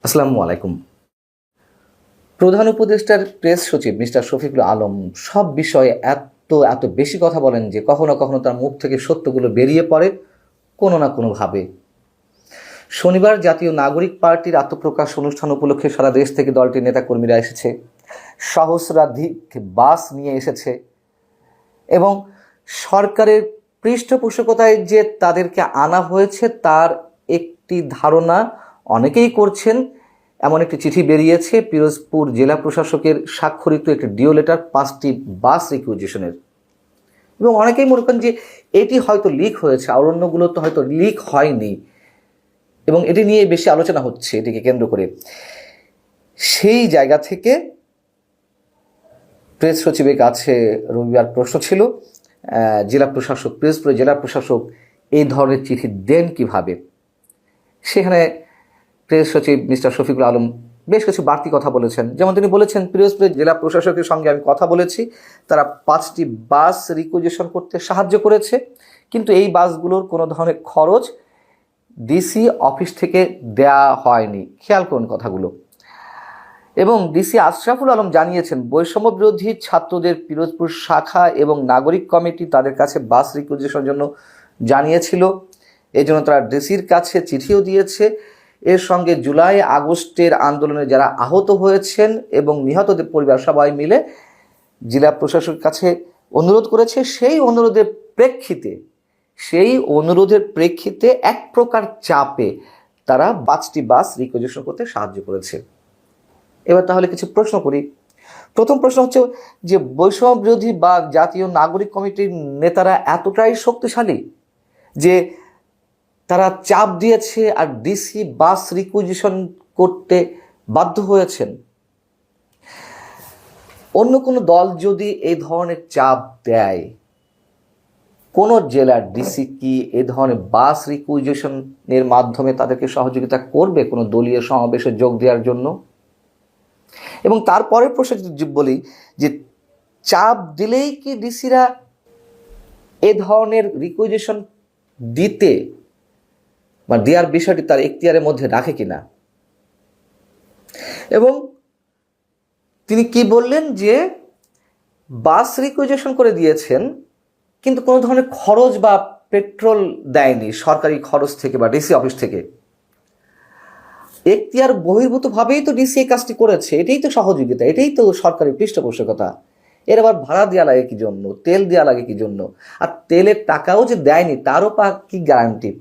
আসসালামু আলাইকুম। প্রধান উপদেষ্টার প্রেস সচিব মিস্টার শফিকুল আলম সব বিষয়ে এত বেশি কথা বলেন যে কখনো কখনো তার মুখ থেকে সত্যগুলো বেরিয়ে পড়ে কোনো না কোনোভাবে। শনিবার জাতীয় নাগরিক পার্টির আত্মপ্রকাশ অনুষ্ঠান উপলক্ষে সারা দেশ থেকে দলটির নেতাকর্মীরা এসেছে, সহস্রাধিক বাস নিয়ে এসেছে এবং সরকারের পৃষ্ঠপোষকতায় যে তাদেরকে আনা হয়েছে তার একটি ধারণা অনেকেই করছেন। এমন একটি চিঠি বেরিয়েছে পিরোজপুর জেলা প্রশাসকের স্বাক্ষরিত একটি ডিও লেটার 5টি বাস রিকুইজিশনের, এবং অনেকেই মনে করেন যে এটি হয়তো লিক হয়েছে আর অন্যগুলো তো হয়তো লিক হয়নি এবং এটি নিয়ে বেশি আলোচনা হচ্ছে এটিকে কেন্দ্র করে। সেই জায়গা থেকে প্রেস সচিবের কাছে রবিবার প্রশ্ন ছিল, জেলা প্রশাসক পিরোজপুরের জেলা প্রশাসক এই ধরনের চিঠি দেন কিভাবে। সেখানে প্রেস সচিব মিস্টার শফিকুল আলম বেশ কিছু বাড়তি কথা বলেছেন। যেমন তিনি বলেছেন, পিরোজপুরের জেলা প্রশাসকের সঙ্গে আমি কথা বলেছি, তারা 5টি বাস রিকুইজিশন করতে সাহায্য করেছে, কিন্তু এই বাসগুলোর কোনো ধরনের খরচ ডিসি অফিস থেকে দেয়া হয়নি। খেয়াল করুন কথাগুলো। এবং ডিসি আশরাফুল আলম জানিয়েছেন, বৈষম্য বিরোধী ছাত্রদের পিরোজপুর শাখা এবং নাগরিক কমিটি তাদের কাছে বাস রিকুইজিশনের জন্য জানিয়েছিল, এই জন্য তারা ডিসির কাছে চিঠিও দিয়েছে। এর সঙ্গে জুলাই আগস্টের আন্দোলনে যারা আহত হয়েছেন এবং নিহতদের পরিবার সবাই মিলে জেলা প্রশাসকের কাছে অনুরোধ করেছে। সেই অনুরোধের প্রেক্ষিতে এক প্রকার চাপে তারা 5টি বাস রিকুইজিশন করতে সাহায্য করেছে। এবার তাহলে কিছু প্রশ্ন করি। প্রথম প্রশ্ন হচ্ছে যে বৈষম্য বিরোধী বা জাতীয় নাগরিক কমিটির নেতারা এতটাই শক্তিশালী যে তারা চাপ দিয়েছে আর ডিসি বাস রিকুইজিশন করতে বাধ্য হয়েছেন। অন্য কোনো দল যদি এই ধরনের চাপ দেয়, কোন জেলার ডিসি কি এই ধরনের বাস রিকুইজিশনের মাধ্যমে তাদেরকে সহযোগিতা করবে কোনো দলীয় সমাবেশে যোগ দেওয়ার জন্য? এবং তারপরের প্রশ্ন যদি বলি যে চাপ দিলেই কি ডিসিরা এ ধরনের রিকুইজিশন দিতে বা দেওয়ার বিষয়টি তার এখতিয়ারের মধ্যে রাখে কিনা। এবং তিনি কি বললেন যে বাস রিকুইজিশন করে দিয়েছেন কিন্তু কোনো ধরনের খরচ বা পেট্রোল দেয়নি সরকারি খরচ থেকে বা ডিসি অফিস থেকে। এখতিয়ার বহির্ভূতভাবেই তো ডিসি এই কাজটি করেছে, এটাই তো সহযোগিতা, এটাই তো সরকারি পৃষ্ঠপোষকতা। এর আবার ভাড়া দেওয়া লাগে কি জন্য, তেল দেওয়া লাগে কি জন্য, আর তেলের টাকাও যে দেয়নি তারও কি গ্যারান্টি।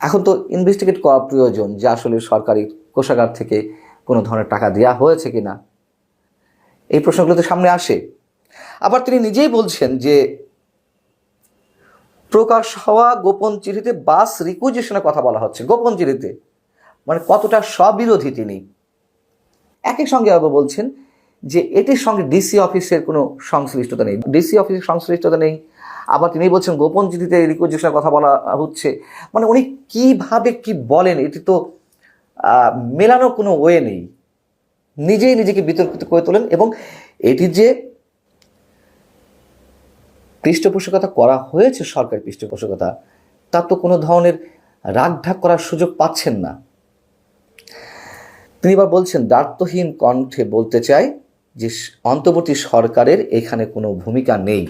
এখন তো ইনভেস্টিগেট করা প্রয়োজন যে আসলে সরকারি কোষাগার থেকে কোনো ধরনের টাকা দেওয়া হয়েছে কিনা। এই প্রশ্নগুলো তো সামনে আসে। আবার তিনি নিজেই বলছেন যে প্রকাশ হওয়া গোপন চিঠিতে বাস রিকুইজিশনের কথা বলা হচ্ছে। গোপন চিঠিতে মানে কতটা স্ববিরোধী তিনি। একই সঙ্গে আবার বলছেন যে এটির সঙ্গে ডিসি অফিসের কোনো সংশ্লিষ্টতা নেই, ডিসি অফিসের সংশ্লিষ্টতা নেই। আবার তিনি বলছেন গোপন চিঠিতে রিকুইজিশনের কথা বলা হচ্ছে। মানে উনি কিভাবে কি বলেন এটি তো মেলানোর কোনো ওয়ে নেই। নিজেই নিজেকে বিতর্কিত করে তোলেন এবং এটি যে পৃষ্ঠপোষকতা করা হয়েছে, সরকারি পৃষ্ঠপোষকতা, তার তো কোনো ধরনের রাগঢাক করার সুযোগ পাচ্ছেন না। তিনি এবার বলছেন, দ্বার্থহীন কণ্ঠে বলতে চাই যে অন্তর্বর্তী সরকারের এখানে কোনো ভূমিকা নেই।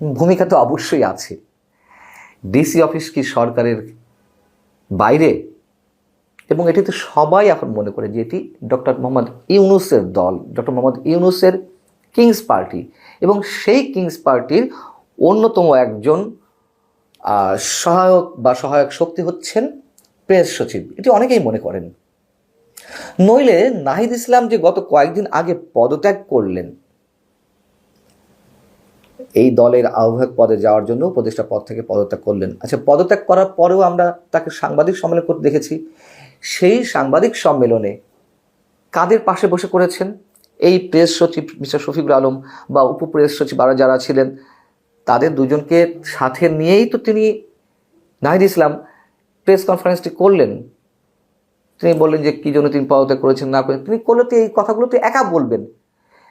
ভূমিকা তো অবশ্যই আছে। ডিসি অফিস কি সরকারের বাইরে? এবং এটি তো সবাই এখন মনে করে যে এটি ডক্টর মোহাম্মদ ইউনূসের দল, ডক্টর মোহাম্মদ ইউনূসের কিংস পার্টি, এবং সেই কিংস পার্টির অন্যতম একজন সহায়ক শক্তি হচ্ছেন প্রেস সচিব। এটি অনেকেই মনে করেন। নইলে নাহিদ ইসলাম যে গত কয়েকদিন আগে পদত্যাগ করলেন, এই দলের আহ্বায়ক পদে যাওয়ার জন্য উপদেষ্টা পদ থেকে পদত্যাগ করলেন। আচ্ছা, পদত্যাগ করার পরেও আমরা তাকে সাংবাদিক সম্মেলন করতে দেখেছি। সেই সাংবাদিক সম্মেলনে কাদের পাশে বসে করেছেন? এই প্রেস সচিব মিস্টার শফিকুল আলম বা উপপ্রেস সচিব আরও যারা ছিলেন তাদের দুজনকে সাথে নিয়েই তো তিনি নাহিদ ইসলাম প্রেস কনফারেন্সটি করলেন। তিনি বললেন যে কী জন্য তিনি পদত্যাগ করেছেন না করেছেন, তিনি করলে তো এই কথাগুলো তো একা বলবেন।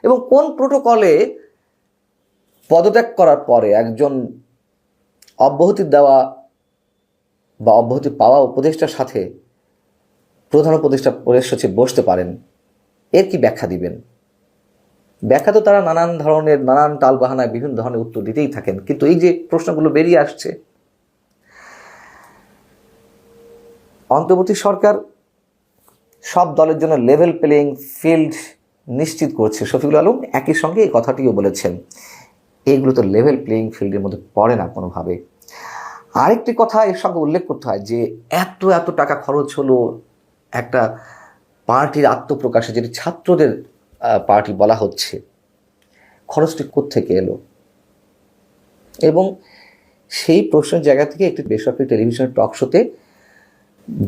এবং কোন প্রোটোকলে পদত্যাগ করার পরে একজন অব্যাহতি দেওয়া বা অব্যাহতি পাওয়া উপদেষ্টার সাথে প্রধান উপদেষ্টা প্রেস সচিব বসতে পারেন, এর কি ব্যাখ্যা দিবেন? ব্যাখ্যা তো তারা নানান ধরনের, নানান টালবাহানায় বিভিন্ন ধরনের উত্তর দিতেই থাকেন, কিন্তু এই যে প্রশ্নগুলো বেরিয়ে আসছে, অন্তর্বর্তী সরকার সব দলের জন্য লেভেল প্লেইং ফিল্ড নিশ্চিত করছে। শফিকুল আলম একই সঙ্গে এই কথাটিও বলেছেন, এইগুলো তো লেভেল প্লেইং ফিল্ডের মধ্যে পড়ে না কোনোভাবে। আরেকটি কথা এর সঙ্গে উল্লেখ করতে হয় যে এত এত টাকা খরচ হলো একটা পার্টির আত্মপ্রকাশে, যেটি ছাত্রদের পার্টি বলা হচ্ছে, খরচটি কোত্থেকে এলো? এবং সেই প্রশ্নের জায়গা থেকে একটি বেসরকারি টেলিভিশনের টক শোতে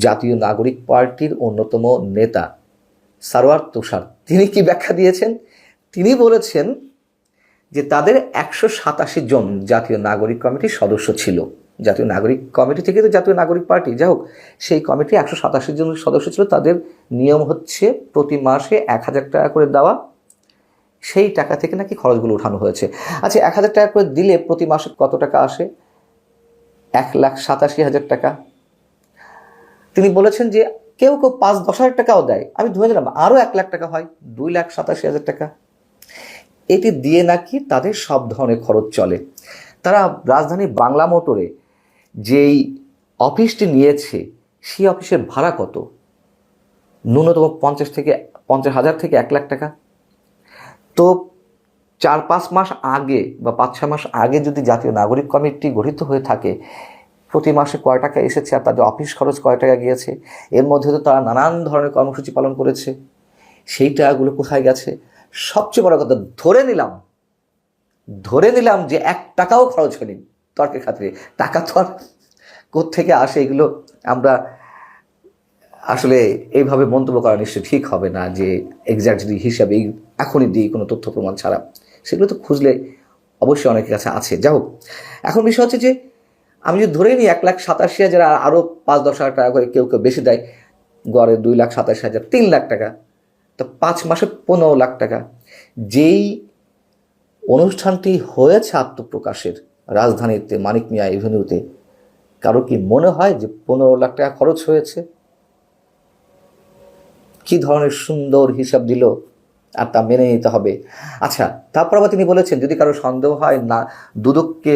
জাতীয় নাগরিক পার্টির অন্যতম নেতা সারোয়ার তুষার তিনি কি ব্যাখ্যা দিয়েছেন? তিনি বলেছেন যে তাদের 187 জন জাতীয় নাগরিক কমিটির সদস্য ছিল। জাতীয় নাগরিক কমিটি থেকে তো জাতীয় নাগরিক পার্টি, যাই হোক, সেই কমিটি 187 জন সদস্য ছিল। তাদের নিয়ম হচ্ছে প্রতি মাসে 1000 টাকা করে দেওয়া, সেই টাকা থেকে নাকি খরচগুলো উঠানো হয়েছে। আচ্ছা, 1000 টাকা করে দিলে প্রতি মাসে কত টাকা আসে? 1,87,000 টাকা। তিনি বলেছেন যে কেউ কেউ 5-10 হাজার টাকাও দেয়, আমি ধরে নিলাম আরও 1 লাখ টাকা হয়, 2,87,000 টাকা। এটি দিয়ে নাকি তাদের সব ধরনের খরচ চলে। তারা রাজধানী বাংলা মোটরে যেই অফিসটি নিয়েছে, সেই অফিসের ভাড়া কত? ন্যূনতম 50,000 থেকে 1 লাখ টাকা। তো 4-5 মাস আগে বা 5-6 মাস আগে যদি জাতীয় নাগরিক কমিটি গঠিত হয়ে থাকে, প্রতি মাসে কয় টাকা এসেছে আর তাদের অফিস খরচ কয় টাকা গিয়েছে, এর মধ্যে তো তারা নানান ধরনের কর্মসূচি পালন করেছে, সেই টাকাগুলো কোথায় গেছে? সবচেয়ে বড় কথা, ধরে নিলাম যে 1 টাকাও খরচ হয়নি তর্কের খাতিরে, টাকা তো আর কোত্থেকে আসে, এগুলো আমরা আসলে এইভাবে মন্তব্য করা নিশ্চয়ই ঠিক হবে না যে এক্স্যাক্টলি হিসাবে এখনই দিই কোনো তথ্য প্রমাণ ছাড়া। সেগুলো তো খুঁজলে অবশ্যই অনেকের কাছে আছে। যাই হোক, এখন বিষয় হচ্ছে যে আমি যদি ধরেই নিই 1,87,000, আরও 5-10 হাজার টাকা করে কেউ কেউ বেশি দেয়, গড়ে 2,87,000, 3 লাখ টাকা, তো 5 মাসে 15 লাখ টাকা। যেই অনুষ্ঠানটি হয়েছে আত্মপ্রকাশের রাজধানীতে মানিক মিয়া এভিনিউতে, কারো কি মনে হয় যে 15 লাখ টাকা খরচ হয়েছে? কি ধরনের সুন্দর হিসাব দিল, আর তা মেনে নিতে হবে। আচ্ছা, তারপর আবার তিনি বলেছেন যদি কারো সন্দেহ হয় না, দুদককে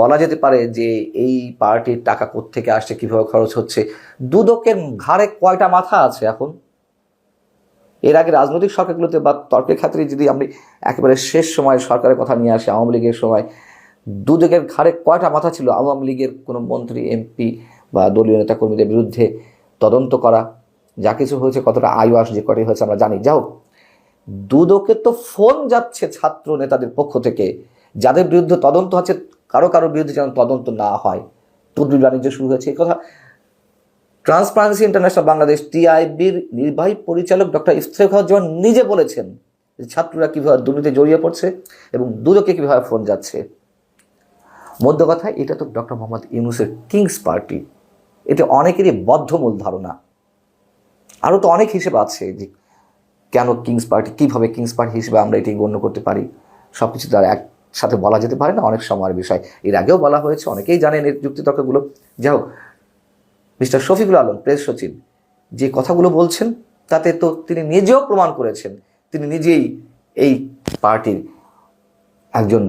বলা যেতে পারে যে এই পার্টির টাকা কোত্থেকে আসছে, কীভাবে খরচ হচ্ছে। দুদকের ঘাড়ে কয়টা মাথা আছে এখন? এর আগে রাজনৈতিক সরকারগুলোতে বা তর্কের ক্ষেত্রে যদি আমি একেবারে শেষ সময় সরকারের কথা নিয়ে আসি, আওয়ামী লীগের সময় দুদকের ঘাড়ে কয়টা মাথা ছিল? আওয়ামী লীগের কোনো মন্ত্রী, এমপি বা দলীয় নেতাকর্মীদের বিরুদ্ধে তদন্ত করা, যা কিছু হয়েছে, কতটা আইওয়াস যে কটি হয়েছে আমরা জানি। যাও, দুদকে তো ফোন যাচ্ছে ছাত্র নেতাদের পক্ষ থেকে, যাদের বিরুদ্ধে তদন্ত হচ্ছে, কারো বিরুদ্ধে যেন তদন্ত না হয়, তদবির বাণিজ্য শুরু হয়েছে। এই কথা ট্রান্সপারেন্সি ইন্টারন্যাশনাল বাংলাদেশ, টিআইবির নির্বাহী পরিচালক ডক্টর ইফতেখারুজ্জামান নিজে বলেছেন যে ছাত্ররা কীভাবে দুর্নীতিতে জড়িয়ে পড়ছে এবং দুদকে কীভাবে ফোন যাচ্ছে। মধ্য কথা, এটা তো ডক্টর মোহাম্মদ ইউনূসের কিংস পার্টি, এটা অনেকেরই বদ্ধমূল ধারণা। আরও তো অনেক হিসেব আছে যে কেন কিংস পার্টি, কীভাবে কিংস পার্টি হিসেবে আমরা এটি গণ্য করতে পারি। সব কিছু তার একসাথে বলা যেতে পারে না, অনেক সময়ের বিষয়। এর আগেও বলা হয়েছে, অনেকেই জানেন এর যুক্তিতর্কগুলো। যাই হোক, মিস্টার শফিকুল আলম প্রেস সচিব যে কথাগুলো বলছেন, তাতে তো তিনি নিজেও প্রমাণ করেছেন তিনি নিজেই এই পার্টির একজন